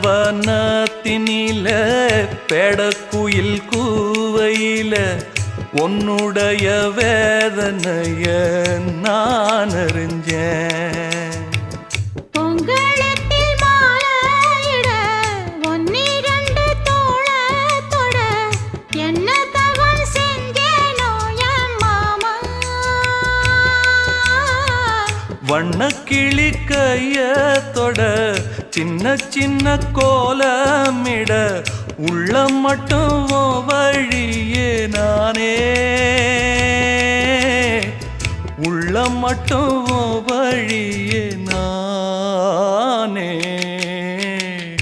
வனத்தினில பெடக்குயில் கூவையில உன்னுடைய வேதனைய நான் அறிஞ்சேன். பொங்கலத்தில் மாலையிட ஒன்னிரண்டு தோளத்தொட என்ன தவம் செஞ்சேனோ என் மாமா. வண்ணக்கிளி கையத்தொட சின்ன சின்ன கோலமிட உள்ளம் மட்டும் வழியே நானே, உள்ளம் மட்டும் வழியே நானே.